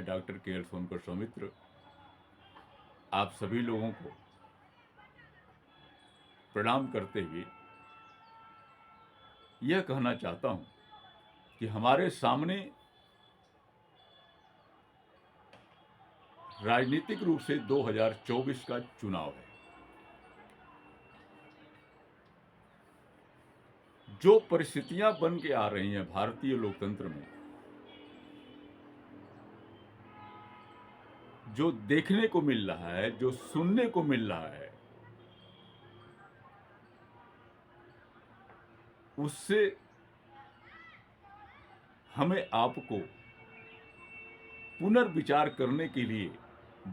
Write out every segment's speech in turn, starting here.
Doctor के L Sonkar Soumitra आप सभी लोगों को प्रणाम करते हुए यह कहना चाहता हूं कि हमारे सामने राजनीतिक रूप से 2024 का चुनाव है। जो परिस्थितियां बन के आ रही हैं भारतीय लोकतंत्र में, जो देखने को मिल रहा है, जो सुनने को मिल रहा है, उससे हमें आपको पुनर्विचार करने के लिए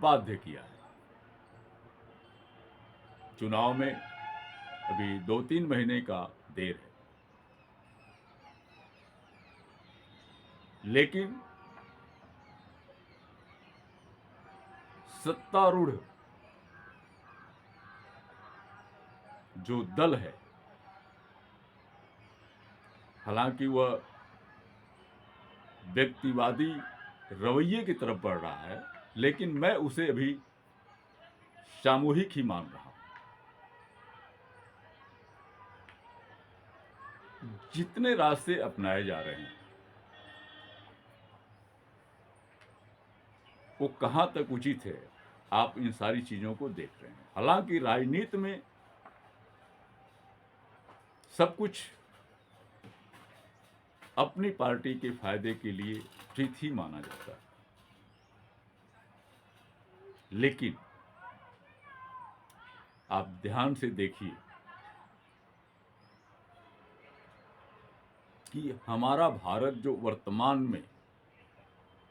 बाध्य किया है। चुनाव में अभी 2-3 महीने का देर है, लेकिन सत्तारूढ़ जो दल है, हालांकि वह व्यक्तिवादी रवैये की तरफ बढ़ रहा है, लेकिन मैं उसे अभी सामूहिक ही मान रहा हूं। जितने रास्ते अपनाए जा रहे हैं वो कहां तक उचित है, आप इन सारी चीजों को देख रहे हैं। हालांकि राजनीति में सब कुछ अपनी पार्टी के फायदे के लिए उचित ही माना जाता है, लेकिन आप ध्यान से देखिए कि हमारा भारत जो वर्तमान में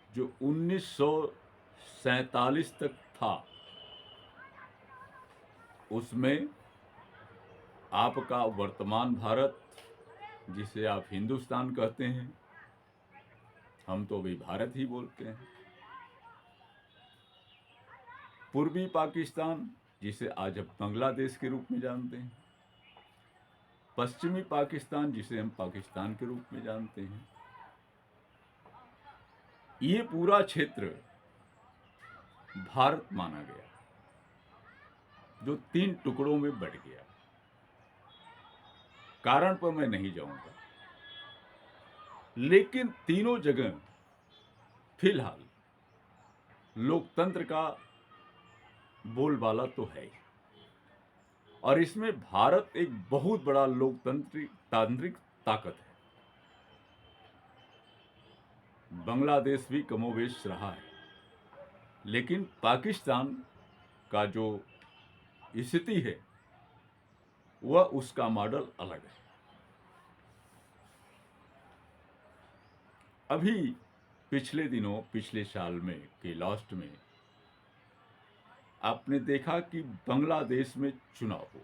जो 1947 तक था, उसमें आपका वर्तमान भारत, जिसे आप हिंदुस्तान कहते हैं, हम तो अभी भारत ही बोलते हैं, पूर्वी पाकिस्तान, जिसे आज हम बांग्लादेश के रूप में जानते हैं, पश्चिमी पाकिस्तान, जिसे हम पाकिस्तान के रूप में जानते हैं, ये पूरा क्षेत्र भारत माना गया, जो 3 टुकड़ों में बट गया। कारण पर मैं नहीं जाऊंगा, लेकिन तीनों जगह फिलहाल लोकतंत्र का बोलबाला तो है ही, और इसमें भारत एक बहुत बड़ा तांत्रिक ताकत है। बांग्लादेश भी कमोवेश रहा है, लेकिन पाकिस्तान का जो स्थिति है वह उसका मॉडल अलग है। अभी पिछले दिनों, पिछले साल में के लास्ट में आपने देखा कि बांग्लादेश में चुनाव हो,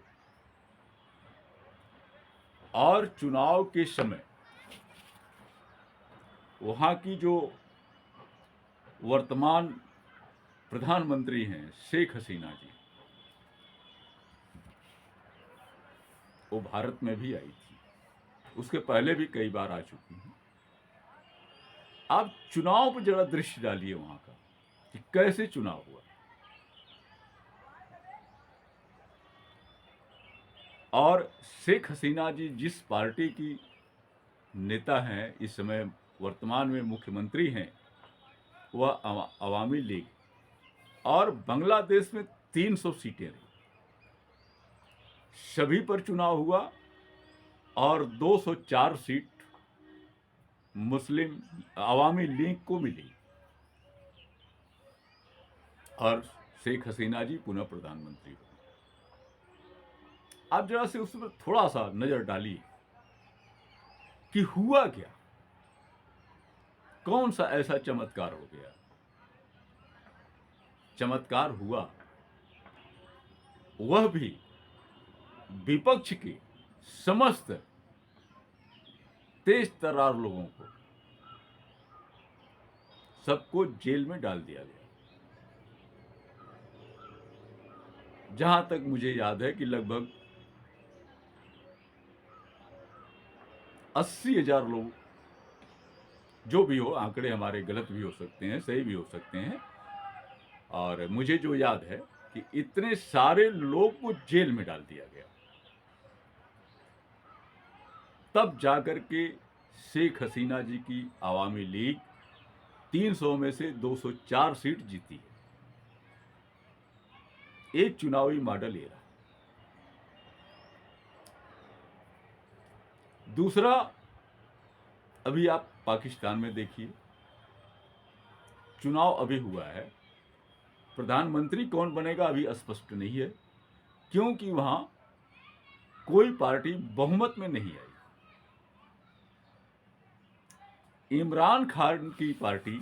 और चुनाव के समय वहां की जो वर्तमान प्रधानमंत्री हैं शेख हसीना जी, वो भारत में भी आई थी, उसके पहले भी कई बार आ चुकी हैं। आप चुनाव पर जरा दृष्टि डालिए वहां का कि कैसे चुनाव हुआ, और शेख हसीना जी जिस पार्टी की नेता हैं, इस समय वर्तमान में मुख्यमंत्री हैं, वह अवामी लीग, और बांग्लादेश में 300 सीटें रही, सभी पर चुनाव हुआ, और 204 सीट मुस्लिम अवामी लीग को मिली, और शेख हसीना जी पुनः प्रधानमंत्री हुए। आप जरा से उस पर थोड़ा सा नजर डालिए कि हुआ क्या, कौन सा ऐसा चमत्कार हो गया। चमत्कार हुआ वह भी विपक्ष के समस्त तेज तर्रार लोगों को, सबको जेल में डाल दिया गया। जहां तक मुझे याद है कि लगभग 80,000 लोग जो भी हो, आंकड़े हमारे गलत भी हो सकते हैं, सही भी हो सकते हैं। और मुझे जो याद है कि इतने सारे लोग को जेल में डाल दिया गया, तब जाकर के शेख हसीना जी की आवामी लीग 300 में से 204 सीट जीती है। एक चुनावी मॉडल ये रहा। दूसरा, अभी आप पाकिस्तान में देखिए, चुनाव अभी हुआ है, प्रधानमंत्री कौन बनेगा अभी स्पष्ट नहीं है, क्योंकि वहां कोई पार्टी बहुमत में नहीं आई। इमरान खान की पार्टी,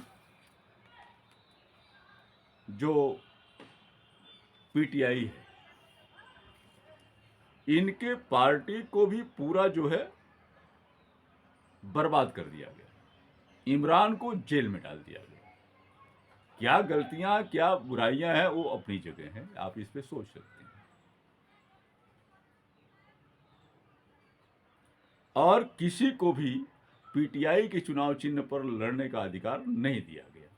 जो पीटीआई है, इनके पार्टी को भी पूरा जो है बर्बाद कर दिया गया, इमरान को जेल में डाल दिया गया। क्या गलतियां, क्या बुराइयां हैं, वो अपनी जगह हैं, आप इस पे सोच सकते हैं। और किसी को भी पीटीआई के चुनाव चिन्ह पर लड़ने का अधिकार नहीं दिया गया।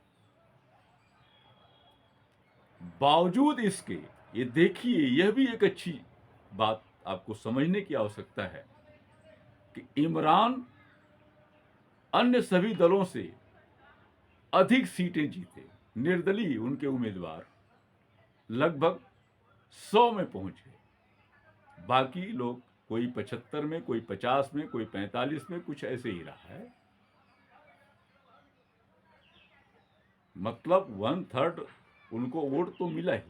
बावजूद इसके, ये देखिए, यह भी एक अच्छी बात आपको समझने की आवश्यकता है कि इमरान अन्य सभी दलों से अधिक सीटें जीते। निर्दलीय उनके उम्मीदवार लगभग 100 में पहुंच गए। बाकी लोग कोई 75 में, कोई 50 में, कोई 45 में, कुछ ऐसे ही रहा है। मतलब 1/3 उनको वोट तो मिला ही,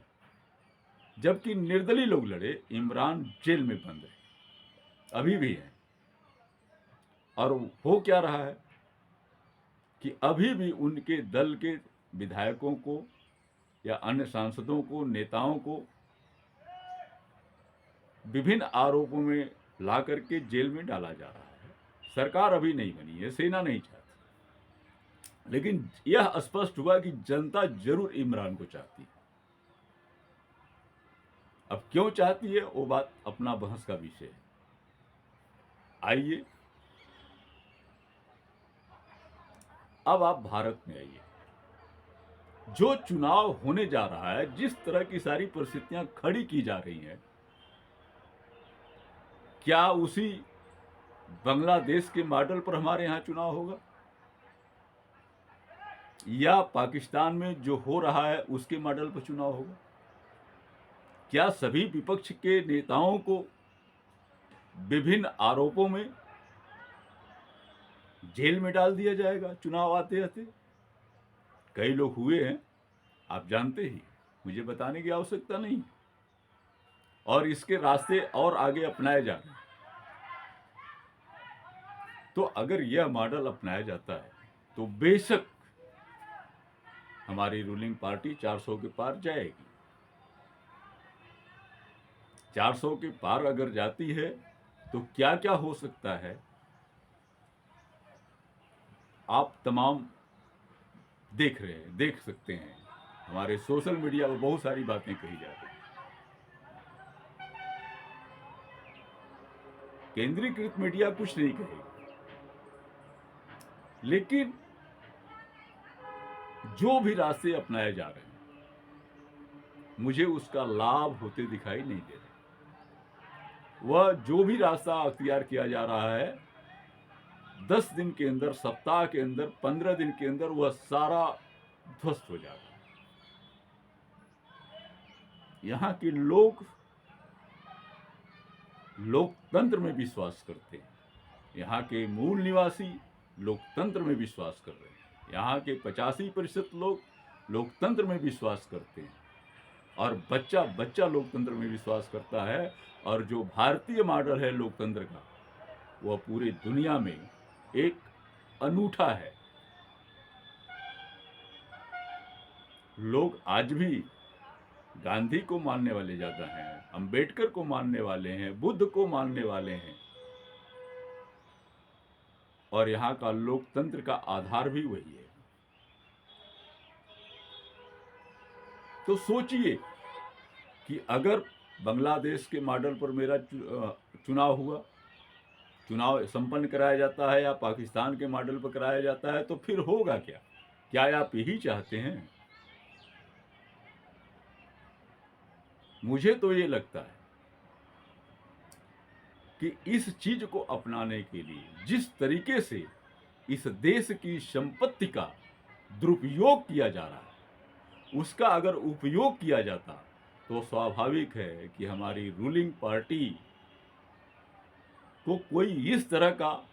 जबकि निर्दलीय लोग लड़े, इमरान जेल में बंद है, अभी भी है। और हो क्या रहा है कि अभी भी उनके दल के विधायकों को या अन्य सांसदों को, नेताओं को विभिन्न आरोपों में ला करके जेल में डाला जा रहा है। सरकार अभी नहीं बनी है, सेना नहीं चाहती, लेकिन यह स्पष्ट हुआ कि जनता जरूर इमरान को चाहती है। अब क्यों चाहती है, वो बात अपना बहस का विषय है। आइए, अब आप भारत में आइए। जो चुनाव होने जा रहा है, जिस तरह की सारी परिस्थितियां खड़ी की जा रही हैं, क्या उसी बांग्लादेश के मॉडल पर हमारे यहां चुनाव होगा, या पाकिस्तान में जो हो रहा है उसके मॉडल पर चुनाव होगा? क्या सभी विपक्ष के नेताओं को विभिन्न आरोपों में जेल में डाल दिया जाएगा चुनाव आते आते? कई लोग हुए हैं, आप जानते ही, मुझे बताने की आवश्यकता नहीं। और इसके रास्ते और आगे अपनाए जा रहे हैं। तो अगर यह मॉडल अपनाया जाता है तो बेशक हमारी रूलिंग पार्टी 400 के पार जाएगी। 400 के पार अगर जाती है तो क्या क्या हो सकता है, आप तमाम देख रहे हैं, देख सकते हैं। हमारे सोशल मीडिया पर बहुत सारी बातें कही जा रही हैं। केंद्रीकृत मीडिया कुछ नहीं कहेगी, लेकिन जो भी रास्ते अपनाए जा रहे हैं, मुझे उसका लाभ होते दिखाई नहीं दे रहे। वह जो भी रास्ता अख्तियार किया जा रहा है, 10 दिन के अंदर, सप्ताह के अंदर, 15 दिन के अंदर वह सारा ध्वस्त हो जाता है। यहाँ के लोग लोकतंत्र में विश्वास करते हैं। यहाँ के मूल निवासी लोकतंत्र में विश्वास कर रहे हैं। यहाँ के 85% लोग लोकतंत्र में विश्वास करते हैं, और बच्चा बच्चा लोकतंत्र में विश्वास करता है। और जो भारतीय मॉडल है लोकतंत्र का, वह पूरी दुनिया में एक अनूठा है। लोग आज भी गांधी को मानने वाले ज्यादा हैं, अंबेडकर को मानने वाले हैं, बुद्ध को मानने वाले हैं, और यहाँ का लोकतंत्र का आधार भी वही है। तो सोचिए कि अगर बांग्लादेश के मॉडल पर मेरा चुनाव हुआ, चुनाव संपन्न कराया जाता है या पाकिस्तान के मॉडल पर कराया जाता है, तो फिर होगा क्या? क्या आप यही चाहते हैं? मुझे तो ये लगता है कि इस चीज को अपनाने के लिए जिस तरीके से इस देश की संपत्ति का दुरुपयोग किया जा रहा है, उसका अगर उपयोग किया जाता तो स्वाभाविक है कि हमारी रूलिंग पार्टी को कोई इस तरह का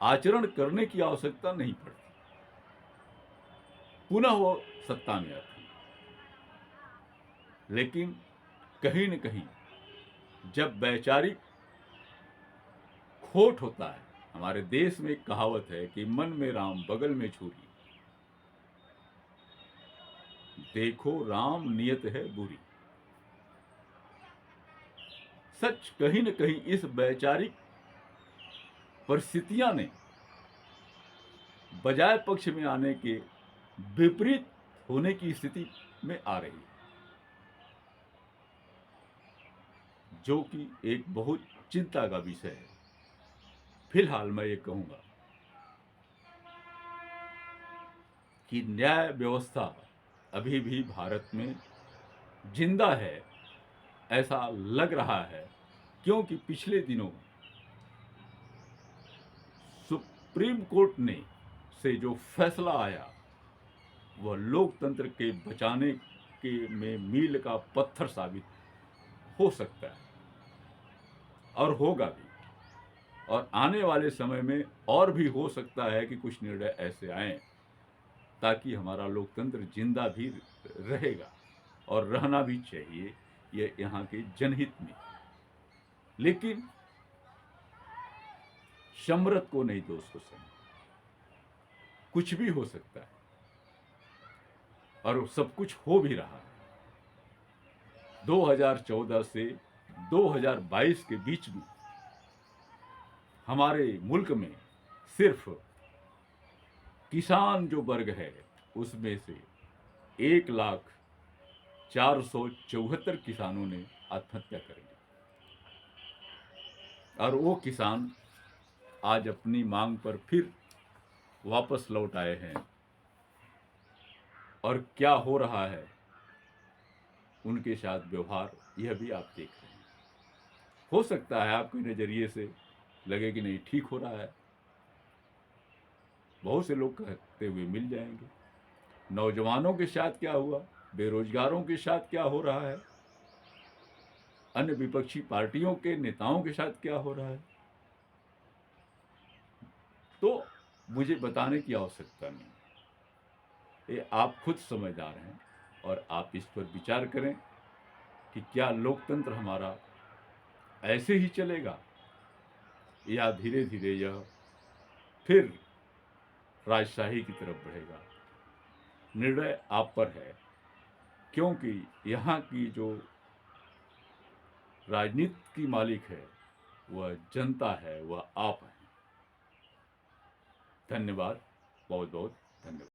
आचरण करने की आवश्यकता नहीं पड़ती, पुनः वो सत्ता में आती। लेकिन कहीं न कहीं जब वैचारिक खोट होता है, हमारे देश में एक कहावत है कि मन में राम बगल में छुरी, देखो राम नियत है बुरी। सच कहीं न कहीं इस वैचारिक परिस्थितियां ने बजाय पक्ष में आने के विपरीत होने की स्थिति में आ रही है, जो कि एक बहुत चिंता का विषय है। फिलहाल मैं ये कहूंगा कि न्याय व्यवस्था अभी भी भारत में जिंदा है, ऐसा लग रहा है, क्योंकि पिछले दिनों सुप्रीम कोर्ट ने से जो फैसला आया वह लोकतंत्र के बचाने के में मील का पत्थर साबित हो सकता है और होगा भी, और आने वाले समय में और भी हो सकता है कि कुछ निर्णय ऐसे आए ताकि हमारा लोकतंत्र जिंदा भी रहेगा और रहना भी चाहिए, ये यहाँ के जनहित में। लेकिन शमरत को नहीं दोष को सही, कुछ भी हो सकता है और सब कुछ हो भी रहा है। 2014 से 2022 के बीच में हमारे मुल्क में सिर्फ किसान जो वर्ग है उसमें से 1,04,74 किसानों ने आत्महत्या कर ली, और वो किसान आज अपनी मांग पर फिर वापस लौट आए हैं। और क्या हो रहा है उनके साथ व्यवहार, यह भी आप देख रहे हैं। हो सकता है आपके नज़रिए से लगे कि नहीं ठीक हो रहा है, बहुत से लोग कहते हुए मिल जाएंगे। नौजवानों के साथ क्या हुआ, बेरोजगारों के साथ क्या हो रहा है, अन्य विपक्षी पार्टियों के नेताओं के साथ क्या हो रहा है, तो मुझे बताने की आवश्यकता नहीं। ये आप खुद समझदार हैं और आप इस पर विचार करें कि क्या लोकतंत्र हमारा ऐसे ही चलेगा या धीरे धीरे यह फिर राजशाही की तरफ बढ़ेगा। निर्णय आप पर है, क्योंकि यहाँ की जो राजनीति की मालिक है वह जनता है, वह आप हैं। धन्यवाद, बहुत बहुत धन्यवाद।